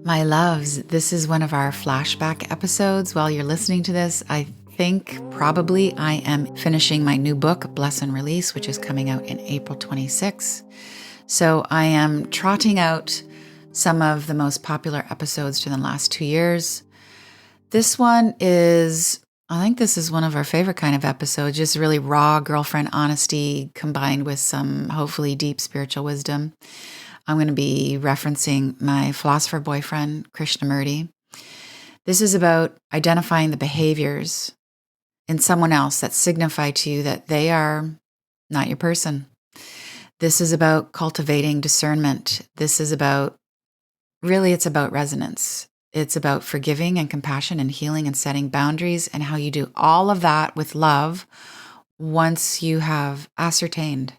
My loves, this is one of our flashback episodes. While you're listening to this, I think probably I am finishing my new book, Bless and Release, which is coming out in April 26. So I am trotting out some of the most popular episodes in the last 2 years. This one is, I think this is one of our favorite kind of episodes, just really raw girlfriend honesty combined with some hopefully deep spiritual wisdom. I'm going to be referencing my philosopher boyfriend, Krishnamurti. This is about identifying the behaviors in someone else that signify to you that they are not your person. This is about cultivating discernment. This is about, really, it's about resonance. It's about forgiving and compassion and healing and setting boundaries and how you do all of that with love once you have ascertained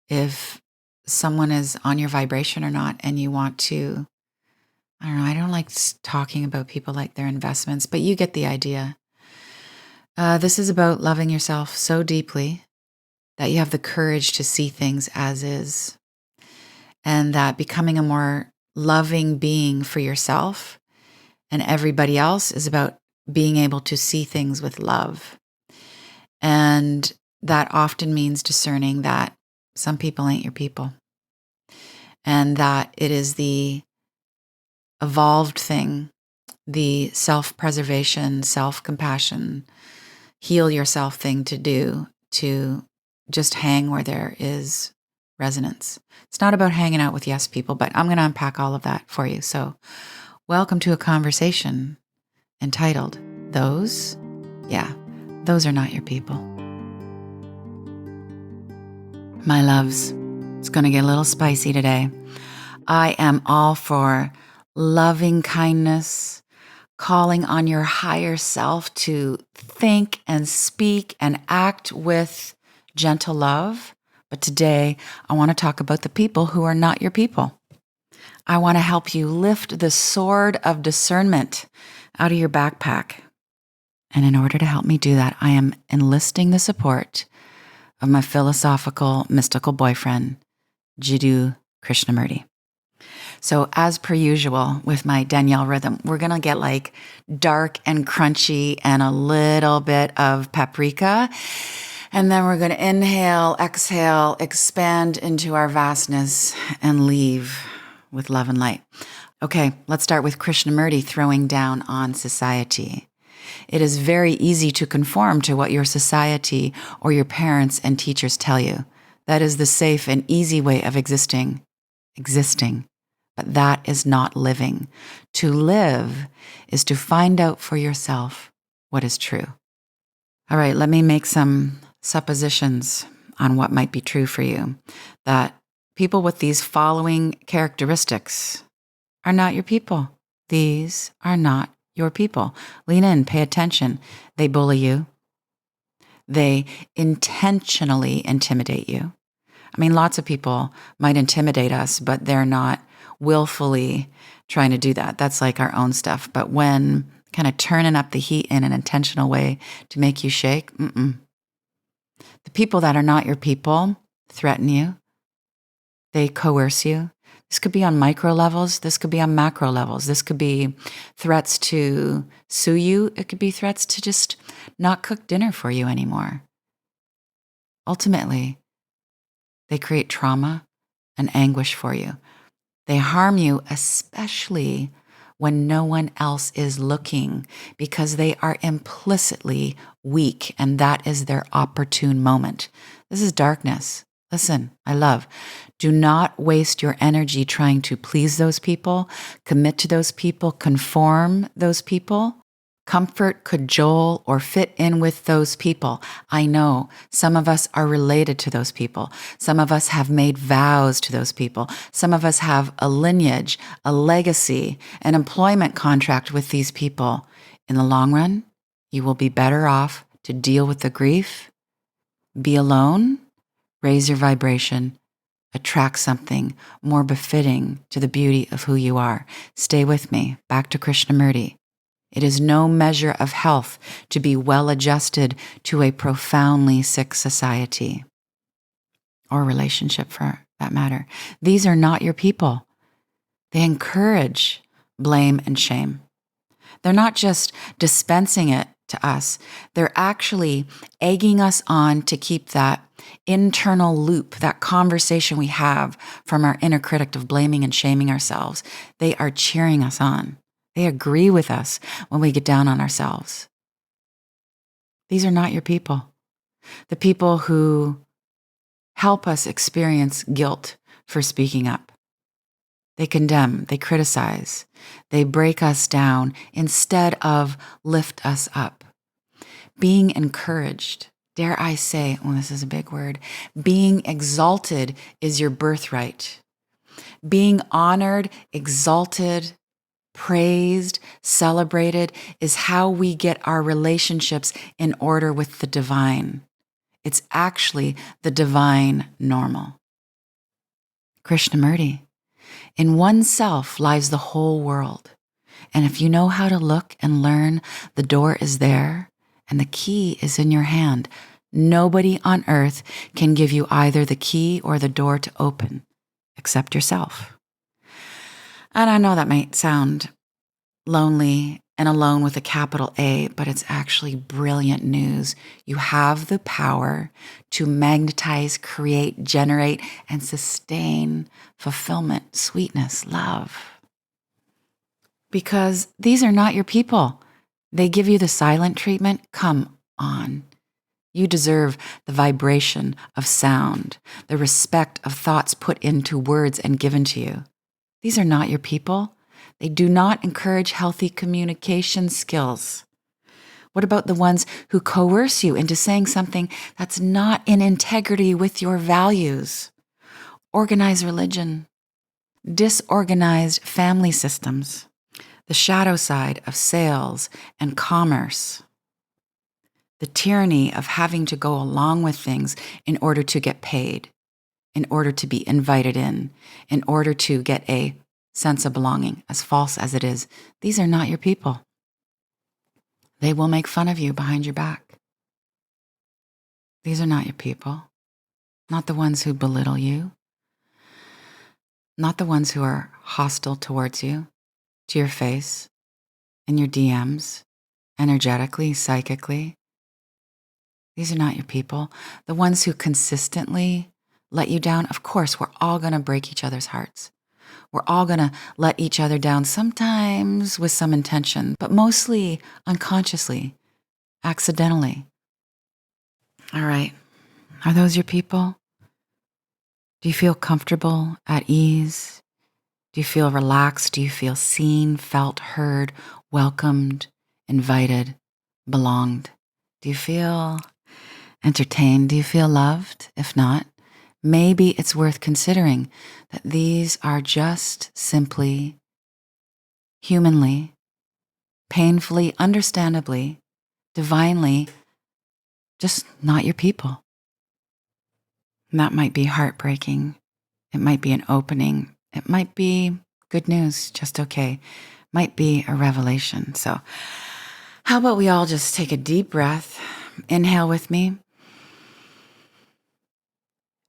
if someone is on your vibration or not, and you want to, I don't know, I don't like talking about people like their investments, but you get the idea. This is about loving yourself so deeply that you have the courage to see things as is, and that becoming a more loving being for yourself and everybody else is about being able to see things with love. And that often means discerning that some people ain't your people. And that it is the evolved thing, the self-preservation, self-compassion, heal yourself thing to do, to just hang where there is resonance. It's not about hanging out with yes people, but I'm going to unpack all of that for you. So welcome to a conversation entitled, Those are not your people. My loves, it's going to get a little spicy today. I am all for loving kindness, calling on your higher self to think and speak and act with gentle love. But today, I want to talk about the people who are not your people. I want to help you lift the sword of discernment out of your backpack. And in order to help me do that, I am enlisting the support of my philosophical, mystical boyfriend, Jiddu Krishnamurti. So as per usual with my Danielle rhythm, we're going to get like dark and crunchy and a little bit of paprika. And then we're going to inhale, exhale, expand into our vastness and leave with love and light. Okay, let's start with Krishnamurti throwing down on society. It is very easy to conform to what your society or your parents and teachers tell you. That is the safe and easy way of existing. But that is not living. To live is to find out for yourself what is true. All right, let me make some suppositions on what might be true for you. That people with these following characteristics are not your people. These are not your people. Lean in, pay attention. They bully you. They intentionally intimidate you. I mean, lots of people might intimidate us, but they're not willfully trying to do that. That's like our own stuff. But when kind of turning up the heat in an intentional way to make you shake, the people that are not your people threaten you. They coerce you. This could be on micro levels. This could be on macro levels. This could be threats to sue you. It could be threats to just not cook dinner for you anymore. Ultimately, they create trauma and anguish for you. They harm you, especially when no one else is looking, because they are implicitly weak, and that is their opportune moment. This is darkness. Listen, I love. Do not waste your energy trying to please those people, commit to those people, conform those people, comfort, cajole, or fit in with those people. I know some of us are related to those people. Some of us have made vows to those people. Some of us have a lineage, a legacy, an employment contract with these people. In the long run, you will be better off to deal with the grief, be alone, raise your vibration, attract something more befitting to the beauty of who you are. Stay with me. Back to Krishnamurti. It is no measure of health to be well adjusted to a profoundly sick society or relationship for that matter. These are not your people. They encourage blame, and shame. They're not just dispensing it to us, they're actually egging us on to keep that internal loop, that conversation we have from our inner critic of blaming and shaming ourselves. They are cheering us on. They agree with us when we get down on ourselves. These are not your people. The people who help us experience guilt for speaking up. They condemn, they criticize, they break us down instead of lift us up. Being encouraged, dare I say, oh, this is a big word, being exalted is your birthright. Being honored, exalted, praised, celebrated is how we get our relationships in order with the divine. It's actually the divine normal. Krishnamurti. In oneself lies the whole world. And if you know how to look and learn, the door is there and the key is in your hand. Nobody on earth can give you either the key or the door to open, except yourself. And I know that might sound lonely and alone with a capital A, but it's actually brilliant news. You have the power to magnetize, create, generate, and sustain fulfillment, sweetness, love. Because these are not your people. They give you the silent treatment. Come on. You deserve the vibration of sound, the respect of thoughts put into words and given to you. These are not your people. They do not encourage healthy communication skills. What about the ones who coerce you into saying something that's not in integrity with your values? Organized religion, disorganized family systems, the shadow side of sales and commerce, the tyranny of having to go along with things in order to get paid, in order to be invited in order to get a sense of belonging, as false as it is. These are not your people. They will make fun of you behind your back. These are not your people. Not the ones who belittle you. Not the ones who are hostile towards you, to your face, in your DMs, energetically, psychically. These are not your people. The ones who consistently let you down. Of course, we're all going to break each other's hearts. We're all going to let each other down, sometimes with some intention, but mostly unconsciously, accidentally. All right. Are those your people? Do you feel comfortable, at ease? Do you feel relaxed? Do you feel seen, felt, heard, welcomed, invited, belonged? Do you feel entertained? Do you feel loved? If not, maybe it's worth considering that these are just simply, humanly, painfully, understandably, divinely, just not your people. And that might be heartbreaking. It might be an opening. It might be good news, just okay. Might be a revelation. So how about we all just take a deep breath, inhale with me,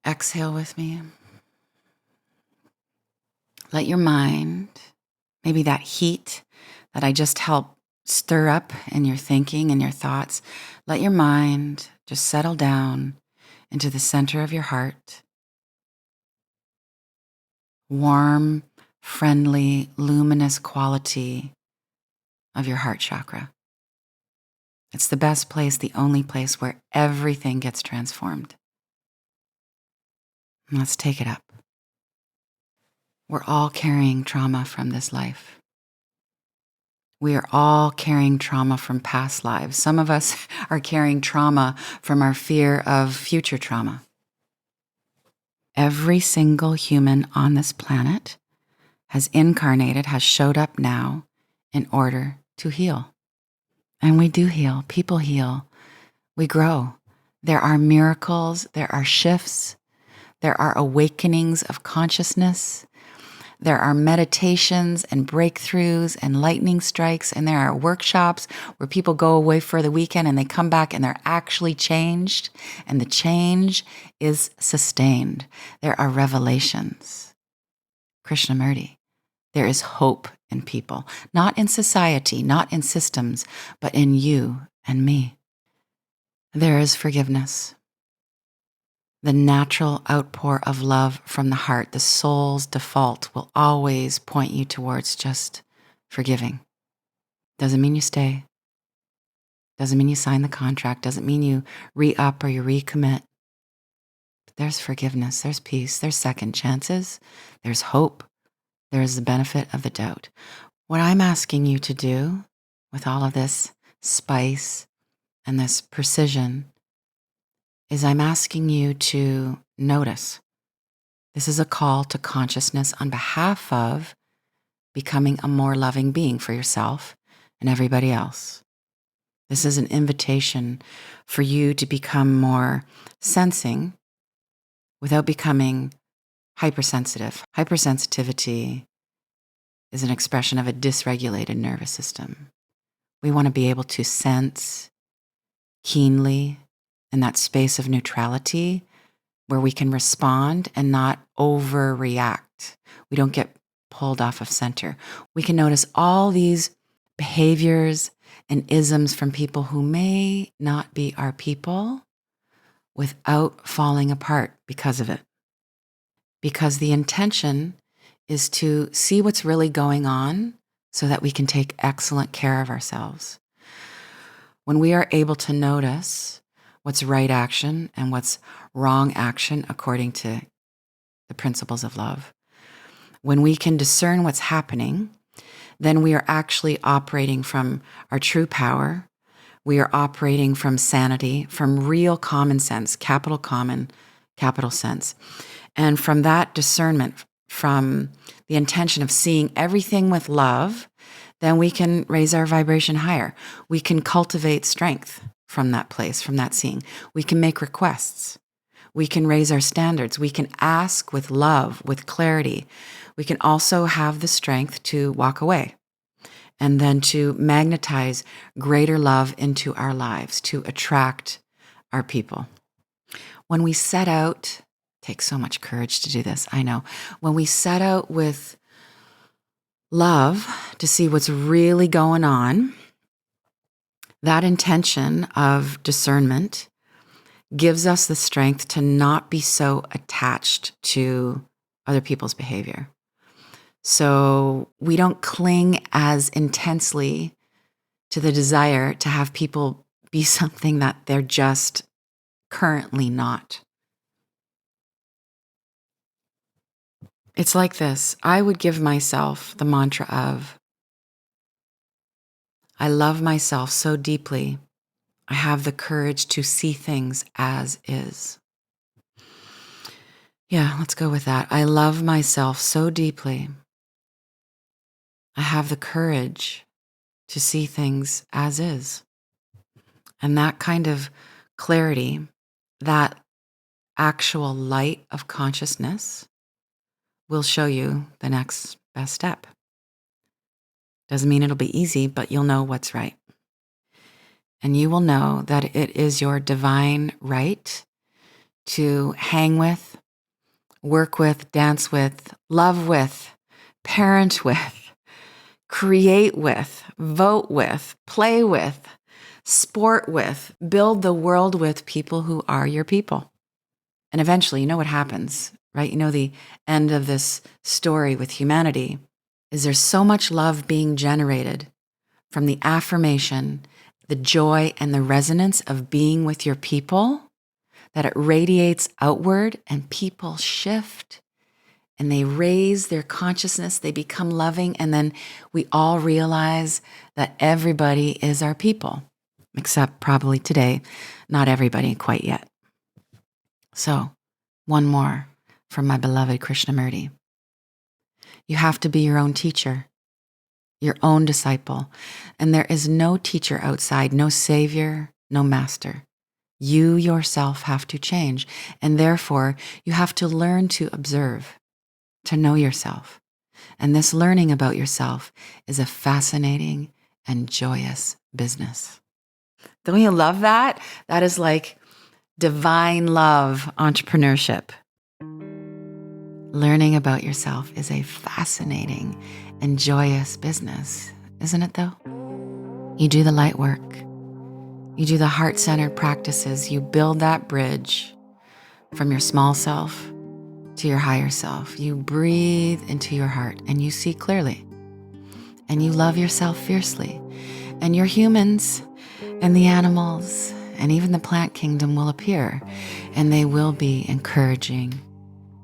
exhale with me. Let your mind, maybe that heat that I just helped stir up in your thinking and your thoughts, let your mind just settle down into the center of your heart. Warm, friendly, luminous quality of your heart chakra. It's the best place, the only place where everything gets transformed. Let's take it up. We're all carrying trauma from this life. We are all carrying trauma from past lives. Some of us are carrying trauma from our fear of future trauma. Every single human on this planet has incarnated, has showed up now in order to heal. And we do heal. People heal. We grow. There are miracles. There are shifts. There are awakenings of consciousness. There are meditations and breakthroughs and lightning strikes. And there are workshops where people go away for the weekend and they come back and they're actually changed. And the change is sustained. There are revelations. Krishnamurti. There is hope in people, not in society, not in systems, but in you and me. There is forgiveness. The natural outpour of love from the heart, the soul's default, will always point you towards just forgiving. Doesn't mean you stay. Doesn't mean you sign the contract. Doesn't mean you re-up or you recommit. But there's forgiveness. There's peace. There's second chances. There's hope. There's the benefit of the doubt. What I'm asking you to do with all of this spice and this precision is I'm asking you to notice. This is a call to consciousness on behalf of becoming a more loving being for yourself and everybody else. This is an invitation for you to become more sensing without becoming hypersensitive. Hypersensitivity is an expression of a dysregulated nervous system. We want to be able to sense keenly in that space of neutrality where we can respond and not overreact. We don't get pulled off of center. We can notice all these behaviors and isms from people who may not be our people without falling apart because of it. Because the intention is to see what's really going on so that we can take excellent care of ourselves. When we are able to notice what's right action and what's wrong action according to the principles of love, when we can discern what's happening, then we are actually operating from our true power. We are operating from sanity, from real common sense, capital common, capital sense. And from that discernment, from the intention of seeing everything with love, then we can raise our vibration higher. We can cultivate strength from that place, from that seeing. We can make requests. We can raise our standards. We can ask with love, with clarity. We can also have the strength to walk away and then to magnetize greater love into our lives, to attract our people. When we set out, it takes so much courage to do this, I know. When we set out with love to see what's really going on, that intention of discernment gives us the strength to not be so attached to other people's behavior. So we don't cling as intensely to the desire to have people be something that they're just currently not. It's like this. I would give myself the mantra of, I love myself so deeply, I have the courage to see things as is. Yeah, let's go with that. I love myself so deeply, I have the courage to see things as is. And that kind of clarity, that actual light of consciousness will show you the next best step. Doesn't mean it'll be easy, but you'll know what's right. And you will know that it is your divine right to hang with, work with, dance with, love with, parent with, create with, vote with, play with, sport with, build the world with people who are your people. And eventually, you know what happens, right? You know, the end of this story with humanity is there's so much love being generated from the affirmation, the joy, and the resonance of being with your people that it radiates outward and people shift and they raise their consciousness, they become loving, and then we all realize that everybody is our people, except probably today, not everybody quite yet. So, one more from my beloved Krishnamurti. You have to be your own teacher, your own disciple, and there is no teacher outside, no savior, no master. You yourself have to change, and therefore you have to learn to observe, to know yourself. And this learning about yourself is a fascinating and joyous business. Don't you love that? That is like divine love entrepreneurship. Learning about yourself is a fascinating and joyous business, isn't it though? You do the light work. You do the heart-centered practices. You build that bridge from your small self to your higher self. You breathe into your heart and you see clearly. And you love yourself fiercely. And your humans and the animals and even the plant kingdom will appear, and they will be encouraging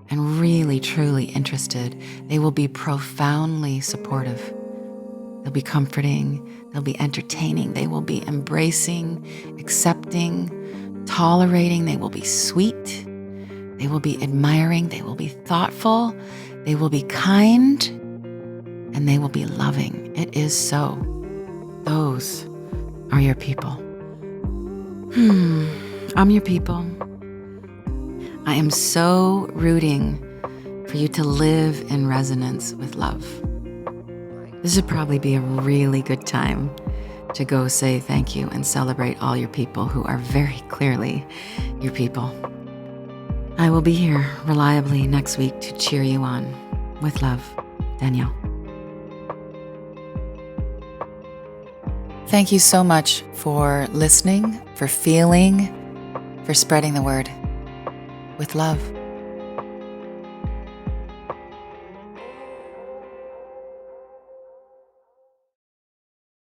and really, truly interested. They will be profoundly supportive. They'll be comforting. They'll be entertaining. They will be embracing, accepting, tolerating. They will be sweet. They will be admiring. They will be thoughtful. They will be kind. And they will be loving. It is so. Those are your people. I'm your people. I am so rooting for you to live in resonance with love. This would probably be a really good time to go say thank you and celebrate all your people who are very clearly your people. I will be here reliably next week to cheer you on. With love, Danielle. Thank you so much for listening, for feeling, for spreading the word. With love.